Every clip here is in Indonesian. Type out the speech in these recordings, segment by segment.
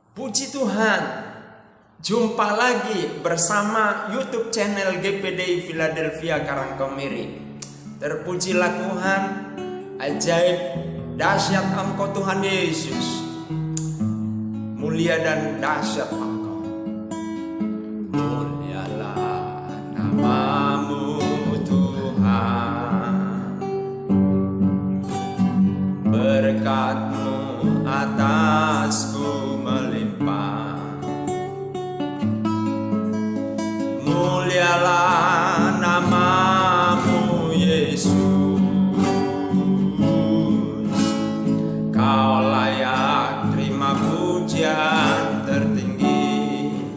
Puji Tuhan, jumpa lagi bersama YouTube channel GPDI Philadelphia Karangkemiri. Terpujilah Tuhan, ajaib, dahsyat Engkau Tuhan Yesus. Mulia dan dahsyat Engkau. Mulialah namamu Tuhan, berkat-Mu atasku melimpah. Mulialah namamu Yesus, Kau layak terima pujian tertinggi.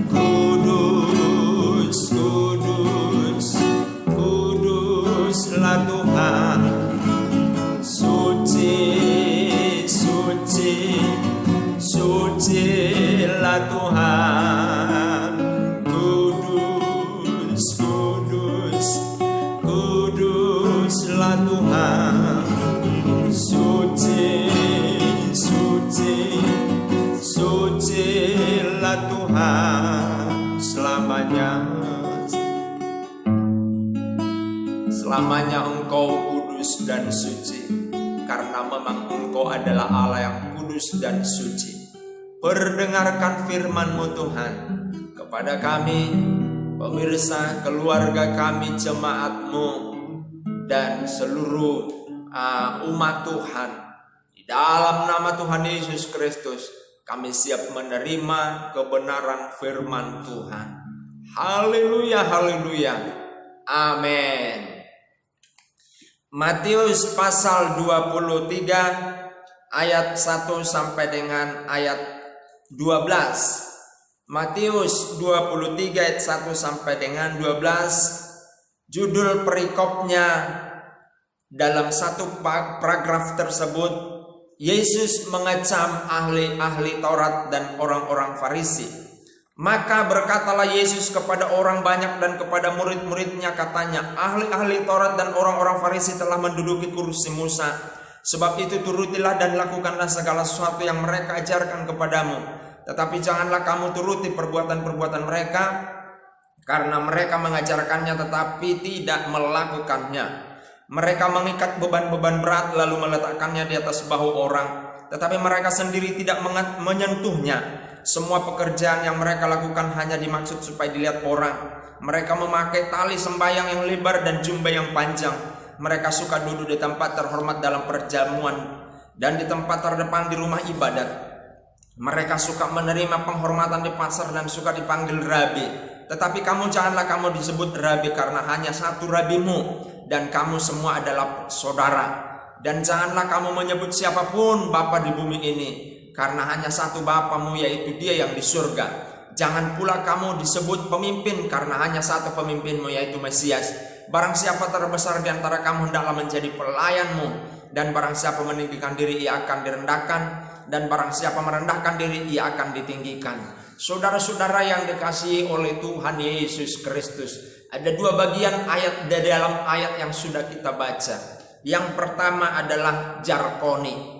Kudus, kudus, kuduslah Tuhan. Suci, suci, sucilah Tuhan. Kudus, kudus, kuduslah Tuhan. Suci, suci, sucilah Tuhan. Selamanya Engkau kudus dan suci, karena memang Engkau adalah Allah yang kudus dan suci. Perdengarkan firman-Mu Tuhan kepada kami, pemirsa, keluarga kami, jemaat-Mu, dan seluruh umat Tuhan. Di dalam nama Tuhan Yesus Kristus, kami siap menerima kebenaran firman Tuhan. Haleluya, haleluya, amin. Matius pasal 23 ayat 1 sampai dengan ayat 12. Matius 23 ayat 1 sampai dengan 12. Judul perikopnya dalam satu paragraf tersebut, Yesus mengecam ahli-ahli Taurat dan orang-orang Farisi. Maka berkatalah Yesus kepada orang banyak dan kepada murid-muridnya, katanya, ahli-ahli Taurat dan orang-orang Farisi telah menduduki kursi Musa. Sebab itu turutilah dan lakukanlah segala sesuatu yang mereka ajarkan kepadamu. Tetapi janganlah kamu turuti perbuatan-perbuatan mereka, karena mereka mengajarkannya tetapi tidak melakukannya. Mereka mengikat beban-beban berat lalu meletakkannya di atas bahu orang, tetapi mereka sendiri tidak menyentuhnya. Semua pekerjaan yang mereka lakukan hanya dimaksud supaya dilihat orang. Mereka memakai tali sembahyang yang lebar dan jubah yang panjang. Mereka suka duduk di tempat terhormat dalam perjamuan dan di tempat terdepan di rumah ibadat. Mereka suka menerima penghormatan di pasar dan suka dipanggil rabi. Tetapi kamu janganlah kamu disebut rabi, karena hanya satu rabimu, dan kamu semua adalah saudara. Dan janganlah kamu menyebut siapapun bapa di bumi ini, karena hanya satu Bapamu, yaitu Dia yang di surga. Jangan pula kamu disebut pemimpin, karena hanya satu pemimpinmu, yaitu Mesias. Barang siapa terbesar di antara kamu hendaklah menjadi pelayanmu, dan barang siapa meninggikan diri ia akan direndahkan, dan barang siapa merendahkan diri ia akan ditinggikan. Saudara-saudara yang dikasihi oleh Tuhan Yesus Kristus, ada dua bagian ayat dari dalam ayat yang sudah kita baca. Yang pertama adalah jarkoni.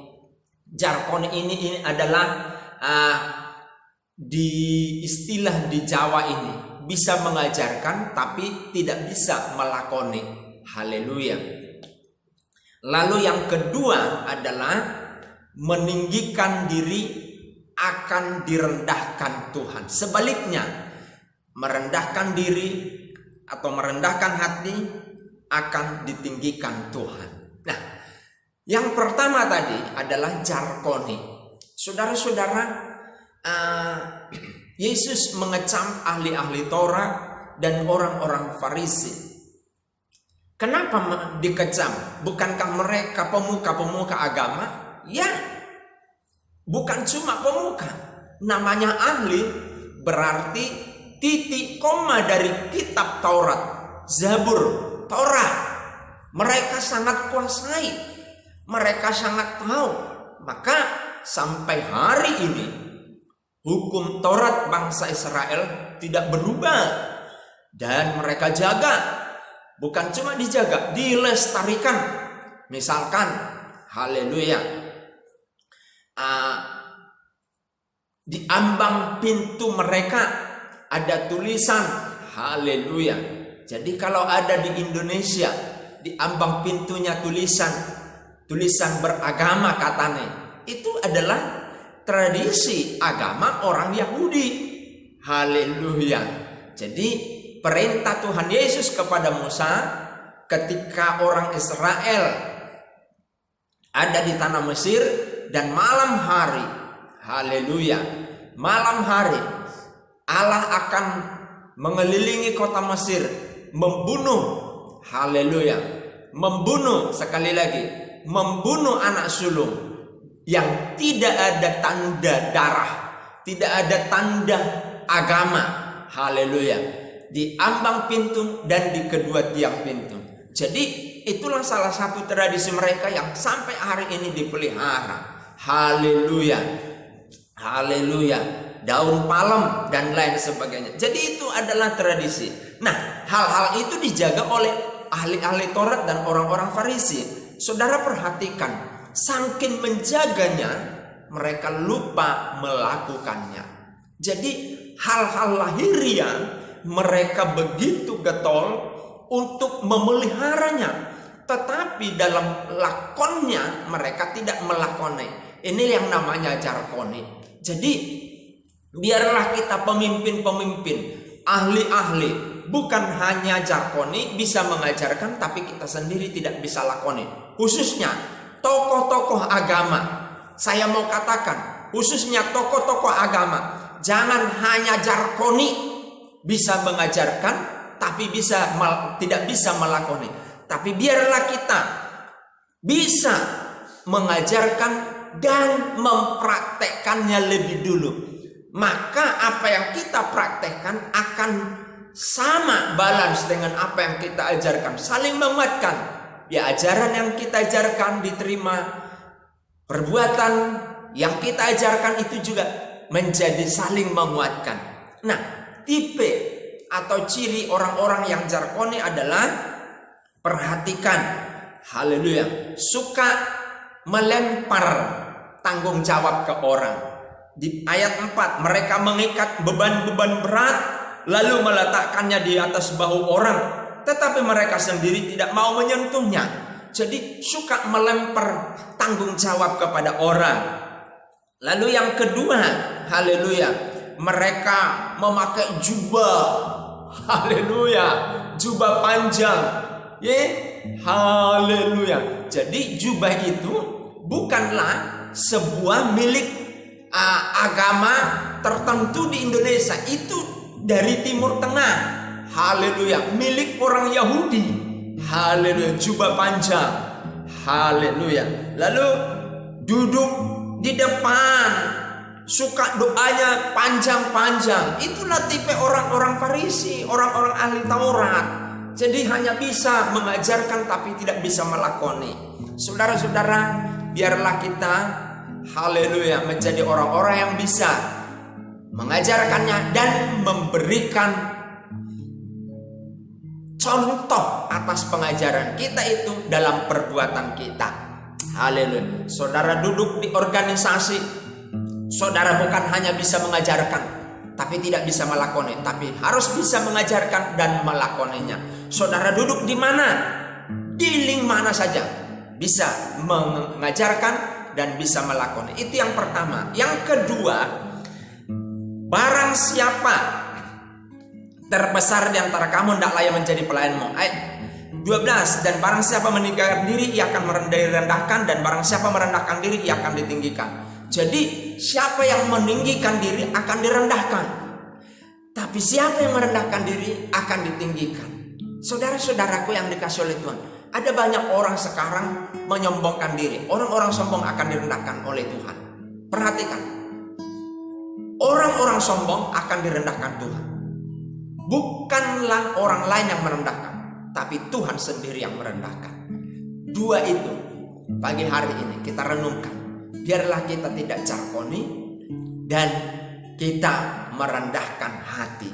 Jarkoni ini adalah di istilah di Jawa ini, bisa mengajarkan tapi tidak bisa melakoni. Haleluya. Lalu yang kedua adalah meninggikan diri akan direndahkan Tuhan. Sebaliknya, merendahkan diri atau merendahkan hati akan ditinggikan Tuhan. Nah, yang pertama tadi adalah jarkoni. Saudara-saudara, Yesus mengecam ahli-ahli Taurat dan orang-orang Farisi. Kenapa dikecam? Bukankah mereka pemuka-pemuka agama? Ya, bukan cuma pemuka. Namanya ahli berarti titik koma dari kitab Taurat, Zabur, Torah. Mereka sangat kuasai, mereka sangat tahu. Maka sampai hari ini hukum Taurat bangsa Israel tidak berubah, dan mereka jaga. Bukan cuma dijaga, dilestarikan. Misalkan, haleluya, di ambang pintu mereka ada tulisan haleluya. Jadi kalau ada di Indonesia di ambang pintunya tulisan beragama katanya, itu adalah tradisi agama orang Yahudi. Haleluya. Jadi perintah Tuhan Yesus kepada Musa ketika orang Israel ada di tanah Mesir dan malam hari, haleluya, malam hari Allah akan mengelilingi kota Mesir, membunuh, haleluya, membunuh, sekali lagi, membunuh anak sulung yang tidak ada tanda darah, tidak ada tanda agama, haleluya, di ambang pintu dan di kedua tiang pintu. Jadi itulah salah satu tradisi mereka yang sampai hari ini dipelihara. Haleluya, haleluya, daun palem dan lain sebagainya. Jadi itu adalah tradisi. Nah, hal-hal itu dijaga oleh ahli-ahli Taurat dan orang-orang Farisi. Saudara perhatikan, saking menjaganya mereka lupa melakukannya. Jadi hal-hal lahiriah mereka begitu getol untuk memeliharanya, tetapi dalam lakonnya mereka tidak melakoni. Ini yang namanya jarkoni. Jadi biarlah kita pemimpin-pemimpin, ahli-ahli, bukan hanya jarkoni bisa mengajarkan, tapi kita sendiri tidak bisa lakoni. Khususnya tokoh-tokoh agama, saya mau katakan, khususnya tokoh-tokoh agama, jangan hanya jarkoni bisa mengajarkan, tapi tidak bisa melakoni. Tapi biarlah kita bisa mengajarkan dan mempraktekkannya lebih dulu. Maka apa yang kita praktekkan akan sama balance dengan apa yang kita ajarkan, saling menguatkan. Ya, ajaran yang kita ajarkan diterima, perbuatan yang kita ajarkan itu juga menjadi saling menguatkan. Nah, tipe atau ciri orang-orang yang jarkoni adalah, perhatikan, haleluya, suka melempar tanggung jawab ke orang. Di ayat 4, mereka mengikat beban-beban berat lalu meletakkannya di atas bahu orang, tetapi mereka sendiri tidak mau menyentuhnya. Jadi suka melempar tanggung jawab kepada orang. Lalu yang kedua, haleluya, mereka memakai jubah, haleluya, jubah panjang, haleluya. Jadi jubah itu bukanlah sebuah milik agama tertentu di Indonesia, itu dari Timur Tengah, haleluya, milik orang Yahudi, haleluya, jubah panjang, haleluya. Lalu duduk di depan, suka doanya panjang-panjang. Itulah tipe orang-orang Farisi, orang-orang ahli Taurat. Jadi hanya bisa mengajarkan tapi tidak bisa melakoni. Saudara-saudara, biarlah kita, haleluya, menjadi orang-orang yang bisa mengajarkannya dan memberikan contoh atas pengajaran kita itu dalam perbuatan kita. Haleluya. Saudara duduk di organisasi, saudara bukan hanya bisa mengajarkan tapi tidak bisa melakoni, tapi harus bisa mengajarkan dan melakoninya. Saudara duduk di mana, di link mana saja, bisa mengajarkan dan bisa melakoni. Itu yang pertama. Yang kedua, barang siapa terbesar di antara kamu hendaklah ia menjadi pelayanmu. Ayat 12, dan barang siapa meninggikan diri ia akan direndahkan, dan barang siapa merendahkan diri ia akan ditinggikan. Jadi siapa yang meninggikan diri akan direndahkan, tapi siapa yang merendahkan diri akan ditinggikan. Saudara-saudaraku yang dikasihi oleh Tuhan, ada banyak orang sekarang menyombongkan diri. Orang-orang sombong akan direndahkan oleh Tuhan. Perhatikan, orang-orang sombong akan direndahkan Tuhan. Bukanlah orang lain yang merendahkan, tapi Tuhan sendiri yang merendahkan. Dua itu pagi hari ini kita renungkan. Biarlah kita tidak jarkoni dan kita merendahkan hati.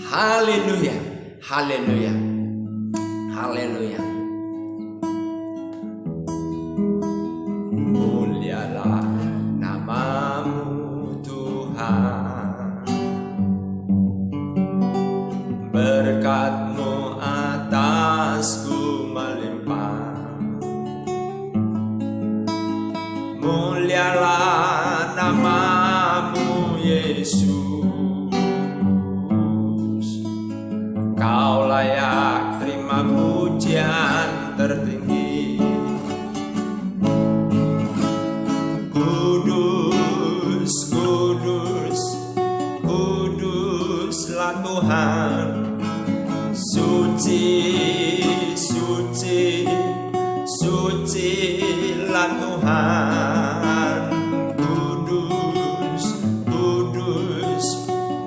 Haleluya, haleluya, haleluya. Mulialah nama mulialah namamu Yesus. Kau layak terima pujian tertinggi. Kudus, kudus, kuduslah Tuhan. Suci, suci, sucilah Tuhan. Kudus, kudus,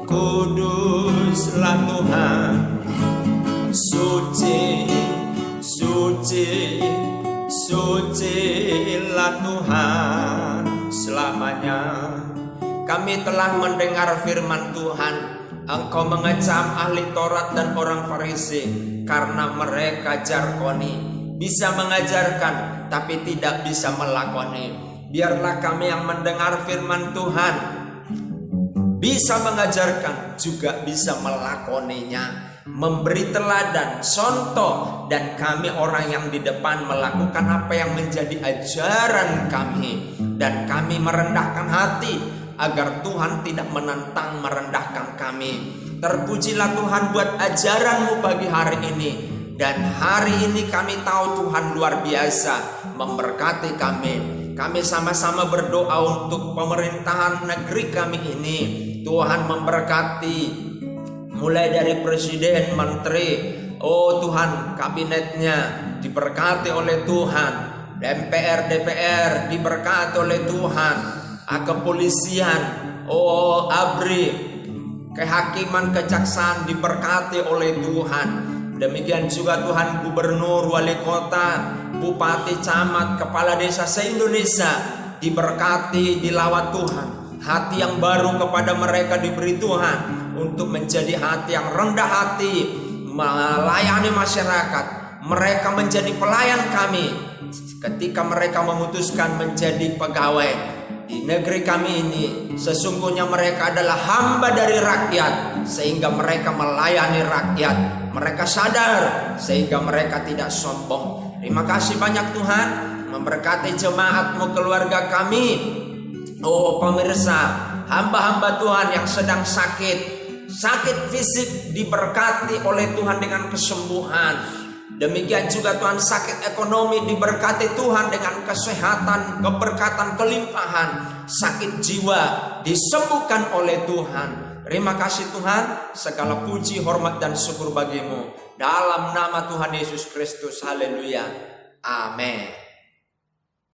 kuduslah Tuhan. Suci, suci, sucilah Tuhan selamanya. Kami telah mendengar firman Tuhan. Engkau mengecam ahli Taurat dan orang Farisi karena mereka jargoni, bisa mengajarkan tapi tidak bisa melakoni. Biarlah kami yang mendengar firman Tuhan bisa mengajarkan juga bisa melakoninya, memberi teladan, contoh, dan kami orang yang di depan melakukan apa yang menjadi ajaran kami, dan kami merendahkan hati agar Tuhan tidak menantang merendahkan kami. Terpujilah Tuhan buat ajaran-Mu pagi hari ini. Dan hari ini kami tahu Tuhan luar biasa memberkati kami. Kami sama-sama berdoa untuk pemerintahan negeri kami ini. Tuhan memberkati mulai dari presiden, menteri, oh Tuhan, kabinetnya diberkati oleh Tuhan. MPR, DPR diberkati oleh Tuhan. Kepolisian, oh ABRI, kehakiman, kejaksaan diberkati oleh Tuhan. Demikian juga Tuhan gubernur, wali kota, bupati, camat, kepala desa se-Indonesia diberkati, dilawat Tuhan. Hati yang baru kepada mereka diberi Tuhan untuk menjadi hati yang rendah hati, melayani masyarakat. Mereka menjadi pelayan kami ketika mereka memutuskan menjadi pegawai di negeri kami ini. Sesungguhnya mereka adalah hamba dari rakyat, sehingga mereka melayani rakyat. Mereka sadar sehingga mereka tidak sombong. Terima kasih banyak Tuhan, memberkati jemaat-Mu, keluarga kami. Oh pemirsa, hamba-hamba Tuhan yang sedang sakit fisik diberkati oleh Tuhan dengan kesembuhan. Demikian juga Tuhan, sakit ekonomi diberkati Tuhan dengan kesehatan, keberkatan, kelimpahan. Sakit jiwa disembuhkan oleh Tuhan. Terima kasih Tuhan, segala puji, hormat dan syukur bagi-Mu. Dalam nama Tuhan Yesus Kristus, haleluya, amin.